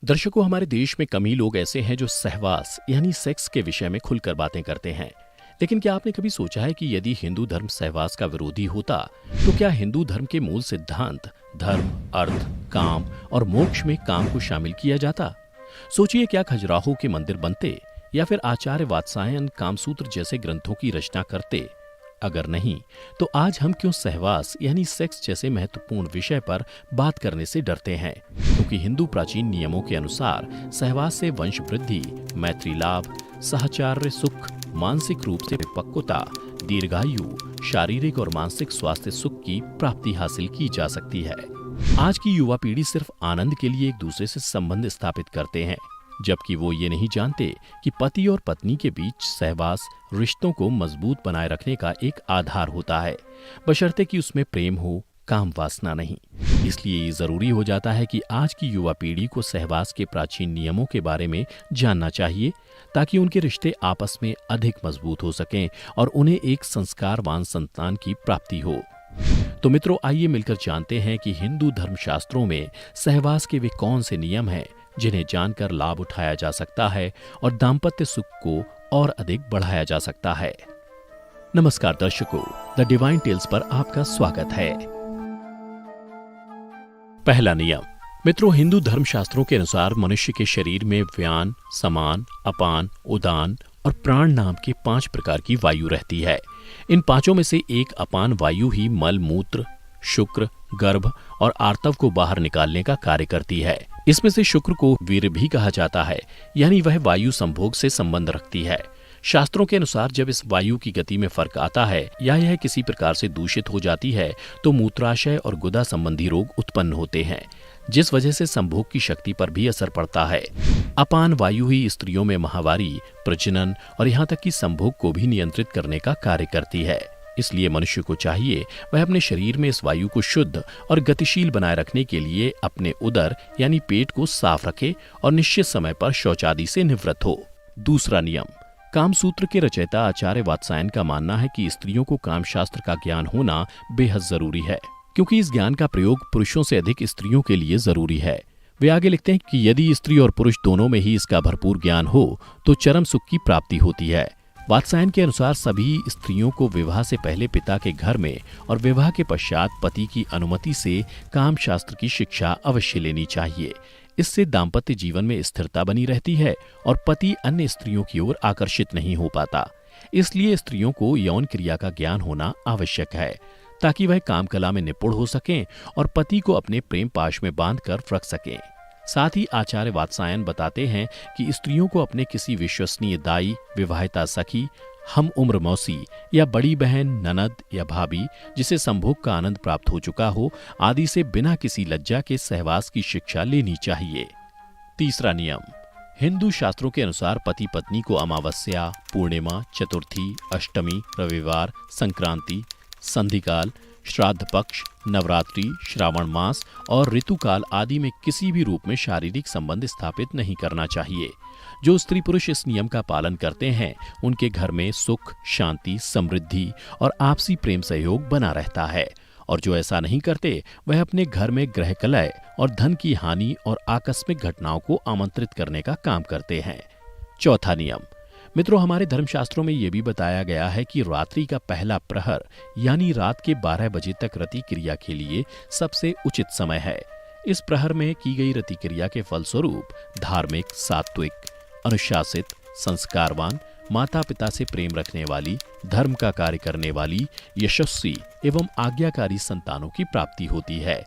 दर्शकों, हमारे देश में कम ही लोग ऐसे हैं जो सहवास यानी सेक्स के विषय में खुलकर बातें करते हैं। लेकिन क्या आपने कभी सोचा है कि यदि हिंदू धर्म सहवास का विरोधी होता तो क्या हिंदू धर्म के मूल सिद्धांत धर्म, अर्थ, काम और मोक्ष में काम को शामिल किया जाता? सोचिए, क्या खजुराहो के मंदिर बनते या फिर आचार्य वात्सायन कामसूत्र जैसे ग्रंथों की रचना करते? अगर नहीं, तो आज हम क्यों सहवास यानी सेक्स जैसे महत्वपूर्ण विषय पर बात करने से डरते हैं? क्योंकि हिंदू प्राचीन नियमों के अनुसार सहवास से वंश वृद्धि, मैत्री लाभ, सहचार्य सुख, मानसिक रूप से परिपक्वता, दीर्घायु, शारीरिक और मानसिक स्वास्थ्य सुख की प्राप्ति हासिल की जा सकती है। आज की युवा पीढ़ी सिर्फ आनंद के लिए एक दूसरे से संबंध स्थापित करते हैं, जबकि वो ये नहीं जानते कि पति और पत्नी के बीच सहवास रिश्तों को मजबूत बनाए रखने का एक आधार होता है, बशर्ते कि उसमें प्रेम हो, काम वासना नहीं। इसलिए ये जरूरी हो जाता है कि आज की युवा पीढ़ी को सहवास के प्राचीन नियमों के बारे में जानना चाहिए, ताकि उनके रिश्ते आपस में अधिक मजबूत हो सकें और उन्हें एक संस्कारवान संतान की प्राप्ति हो। तो मित्रों, आइए मिलकर जानते हैं कि हिंदू धर्मशास्त्रों में सहवास के वे कौन से नियम हैं जिन्हें जानकर लाभ उठाया जा सकता है और दाम्पत्य सुख को और अधिक बढ़ाया जा सकता है। नमस्कार दर्शकों, द डिवाइन टेल्स पर आपका स्वागत है। पहला नियम। मित्रों, हिंदू धर्मशास्त्रों के अनुसार मनुष्य के शरीर में व्यान, समान, अपान, उदान और प्राण नाम की 5 प्रकार की वायु रहती है। इन पांचों में से एक अपान वायु ही मल, मूत्र, शुक्र, गर्भ और आर्तव को बाहर निकालने का कार्य करती है। इसमें से शुक्र को वीर भी कहा जाता है, यानी वह वायु संभोग से संबंध रखती है। शास्त्रों के अनुसार जब इस वायु की गति में फर्क आता है या यह किसी प्रकार से दूषित हो जाती है तो मूत्राशय और गुदा संबंधी रोग उत्पन्न होते हैं, जिस वजह से संभोग की शक्ति पर भी असर पड़ता है। अपान वायु ही स्त्रियों में माहवारी, प्रजनन और यहाँ तक कि संभोग को भी नियंत्रित करने का कार्य करती है। इसलिए मनुष्य को चाहिए वह अपने शरीर में इस वायु को शुद्ध और गतिशील बनाए रखने के लिए अपने उदर यानी पेट को साफ रखे और निश्चित समय पर शौचादि से निवृत्त हो। दूसरा नियम। कामसूत्र के रचयिता आचार्य वात्सायन का मानना है कि स्त्रियों को कामशास्त्र का ज्ञान होना बेहद जरूरी है, क्योंकि इस ज्ञान का प्रयोग पुरुषों से अधिक स्त्रियों के लिए जरूरी है। वे आगे लिखते हैं कि यदि स्त्री और पुरुष दोनों में ही इसका भरपूर ज्ञान हो तो चरम सुख की प्राप्ति होती है। वात्सायन के अनुसार सभी स्त्रियों को विवाह से पहले पिता के घर में और विवाह के पश्चात पति की अनुमति से कामशास्त्र की शिक्षा अवश्य लेनी चाहिए। इससे दाम्पत्य जीवन में स्थिरता बनी रहती है और पति अन्य स्त्रियों की ओर आकर्षित नहीं हो पाता। इसलिए स्त्रियों को यौन क्रिया का ज्ञान होना आवश्यक है, ताकि वह काम कला में निपुण हो सकें और पति को अपने प्रेम पाश में बांधकर रख सकें। साथ ही आचार्य वात्सायन बताते हैं कि स्त्रियों को अपने किसी विश्वसनीय दाई, विवाहिता सखी, हम उम्र मौसी या बड़ी बहन, ननद या भाभी जिसे संभोग का आनंद प्राप्त हो चुका हो आदि से बिना किसी लज्जा के सहवास की शिक्षा लेनी चाहिए। तीसरा नियम। हिंदू शास्त्रों के अनुसार पति पत्नी को अमावस्या, पूर्णिमा, चतुर्थी, अष्टमी, रविवार, संक्रांति, संधिकाल, श्राद्ध पक्ष, नवरात्रि, श्रावण मास और ऋतुकाल आदि में किसी भी रूप में शारीरिक संबंध स्थापित नहीं करना चाहिए। जो स्त्री पुरुष इस नियम का पालन करते हैं उनके घर में सुख, शांति, समृद्धि और आपसी प्रेम सहयोग बना रहता है, और जो ऐसा नहीं करते वह अपने घर में ग्रह कलह और धन की हानि और आकस्मिक घटनाओं को आमंत्रित करने का काम करते हैं। चौथा नियम। मित्रों, हमारे धर्मशास्त्रों में यह भी बताया गया है कि रात्रि का पहला प्रहर यानी रात के 12 बजे तक रति क्रिया के लिए सबसे उचित समय है। इस प्रहर में की गई रति क्रिया के फलस्वरूप धार्मिक, सात्विक, अनुशासित, संस्कारवान, माता पिता से प्रेम रखने वाली, धर्म का कार्य करने वाली, यशस्वी एवं आज्ञाकारी संतानों की प्राप्ति होती है।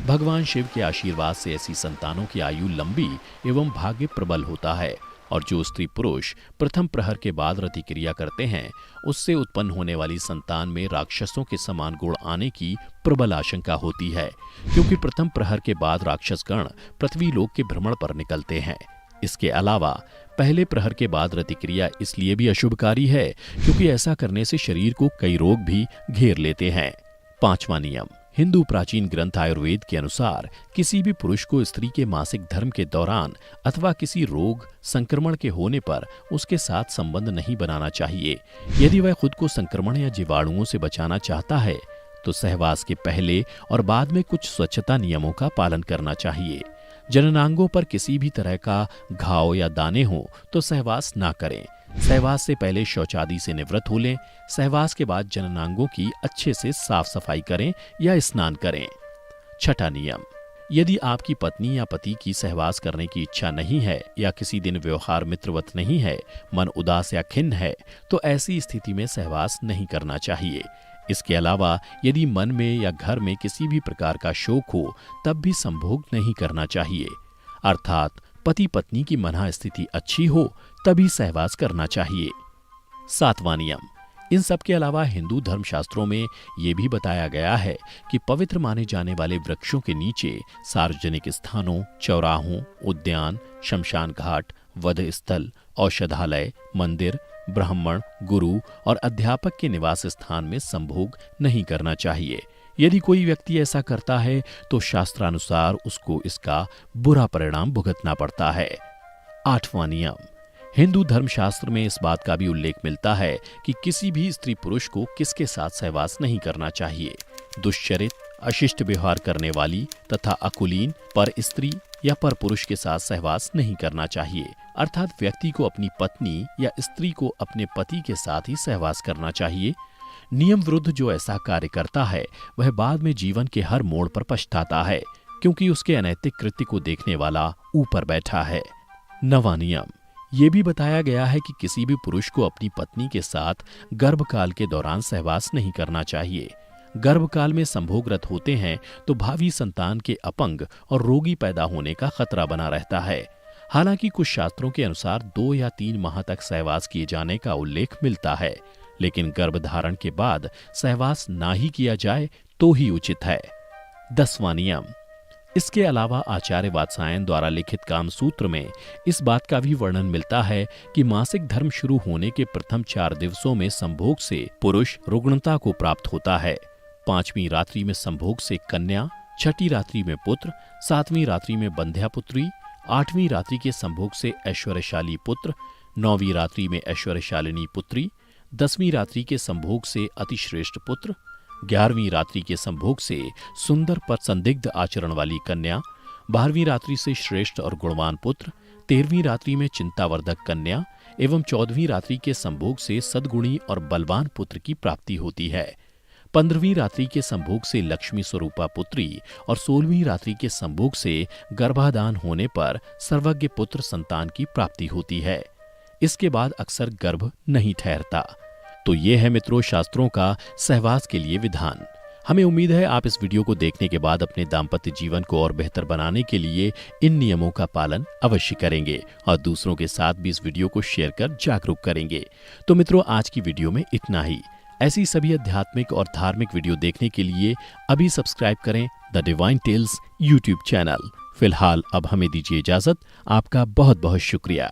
भगवान शिव के आशीर्वाद से ऐसी संतानों की आयु लंबी एवं भाग्य प्रबल होता है, और जो स्त्री पुरुष प्रथम प्रहर के बाद रति क्रिया करते हैं उससे उत्पन्न होने वाली संतान में राक्षसों के समान गुण आने की प्रबल आशंका होती है, क्योंकि प्रथम प्रहर के बाद राक्षस गण पृथ्वी लोक के भ्रमण पर निकलते हैं। इसके अलावा पहले प्रहर के बाद रति क्रिया इसलिए भी अशुभकारी है क्योंकि ऐसा करने से शरीर को कई रोग भी घेर लेते हैं। पांचवा नियम। हिंदू प्राचीन ग्रंथ आयुर्वेद के अनुसार किसी भी पुरुष को स्त्री के मासिक धर्म के दौरान अथवा किसी रोग, संक्रमण के होने पर उसके साथ संबंध नहीं बनाना चाहिए। यदि वह खुद को संक्रमण या जीवाणुओं से बचाना चाहता है तो सहवास के पहले और बाद में कुछ स्वच्छता नियमों का पालन करना चाहिए। जननांगों पर किसी भी तरह का घाव या दाने हो तो सहवास ना करें। सहवास से पहले शौचादि से निवृत्त हो लें। सहवास के बाद जननांगों की अच्छे से साफ सफाई करें या स्नान करें। छठा नियम, यदि आपकी पत्नी या पति की सहवास करने की इच्छा नहीं है या किसी दिन व्यवहार मित्रवत नहीं है, मन उदास या खिन्न है, तो ऐसी स्थिति में सहवास नहीं करना चाहिए। इसके अलावा यदि मन में या घर में किसी भी प्रकार का शोक हो तब भी संभोग नहीं करना चाहिए। अर्थात पति पत्नी की मना स्थिति अच्छी हो तभी सहवास करना चाहिए। सातवां नियम, इन सब के अलावा हिंदू धर्मशास्त्रों में यह भी बताया गया है कि पवित्र माने जाने वाले वृक्षों के नीचे, सार्वजनिक स्थानों, चौराहों, उद्यान, शमशान घाट, वध स्थल, औषधालय, मंदिर, ब्राह्मण, गुरु और अध्यापक के निवास स्थान में संभोग नहीं करना चाहिए। यदि कोई व्यक्ति ऐसा करता है तो शास्त्रानुसार उसको इसका बुरा परिणाम भुगतना पड़ता है। आठवां नियम, हिंदू धर्मशास्त्र में इस बात का भी उल्लेख मिलता है कि किसी भी स्त्री पुरुष को किसके साथ सहवास नहीं करना चाहिए। दुश्चरित, अशिष्ट व्यवहार करने वाली तथा अकुलीन पर स्त्री या पर पुरुष के साथ सहवास नहीं करना चाहिए। अर्थात व्यक्ति को अपनी पत्नी या स्त्री को अपने पति के साथ ही सहवास करना चाहिए। नियम विरुद्ध जो ऐसा कार्य करता है वह बाद में जीवन के हर मोड़ पर पछताता है, क्योंकि उसके अनैतिक कृत्य को देखने वाला ऊपर बैठा है। नवां नियम, ये भी बताया गया है कि किसी भी पुरुष को अपनी पत्नी के साथ गर्भकाल के दौरान सहवास नहीं करना चाहिए। गर्भकाल में संभोगरत होते हैं तो भावी संतान के अपंग और रोगी पैदा होने का खतरा बना रहता है। हालांकि कुछ शास्त्रों के अनुसार 2 या 3 माह तक सहवास किए जाने का उल्लेख मिलता है, लेकिन गर्भधारण के बाद सहवास ना ही किया जाए तो ही उचित है। 10वां नियम, इसके अलावा आचार्य वात्सायन द्वारा लिखित कामसूत्र में इस बात का भी वर्णन मिलता है कि मासिक धर्म शुरू होने के प्रथम 4 दिवसों में संभोग से पुरुष रुग्णता को प्राप्त होता है। 5वीं रात्रि में संभोग से कन्या, 6ठी रात्रि में पुत्र, 7वीं रात्रि में बंध्या पुत्री, 8वीं रात्रि के संभोग से ऐश्वर्यशाली पुत्र, 9वीं रात्रि में ऐश्वर्यशालिनी पुत्री, 10वीं रात्रि के संभोग से अतिश्रेष्ठ पुत्र, 11वीं रात्रि के संभोग से सुंदर पर संदिग्ध आचरण वाली कन्या, 12वीं रात्रि से श्रेष्ठ और गुणवान पुत्र, 13वीं रात्रि में चिंतावर्धक कन्या एवं 14वीं रात्रि के संभोग से सद्गुणी और बलवान पुत्र की प्राप्ति होती है। 15वीं रात्रि के संभोग से लक्ष्मी स्वरूपा पुत्री और 16वीं रात्रि के संभोग से गर्भाधान होने पर सर्वज्ञ पुत्र संतान की प्राप्ति होती है। इसके बाद अक्सर गर्भ नहीं ठहरता। तो ये है मित्रों शास्त्रों का सहवास के लिए विधान। हमें उम्मीद है आप इस वीडियो को देखने के बाद अपने दाम्पत्य जीवन को और बेहतर बनाने के लिए इन नियमों का पालन अवश्य करेंगे और दूसरों के साथ भी इस वीडियो को शेयर कर जागरूक करेंगे। तो मित्रों आज की वीडियो में इतना ही। ऐसी सभी आध्यात्मिक और धार्मिक वीडियो देखने के लिए अभी सब्सक्राइब करें the divine tales YouTube channel. फिलहाल अब हमें दीजिए इजाजत। आपका बहुत बहुत शुक्रिया।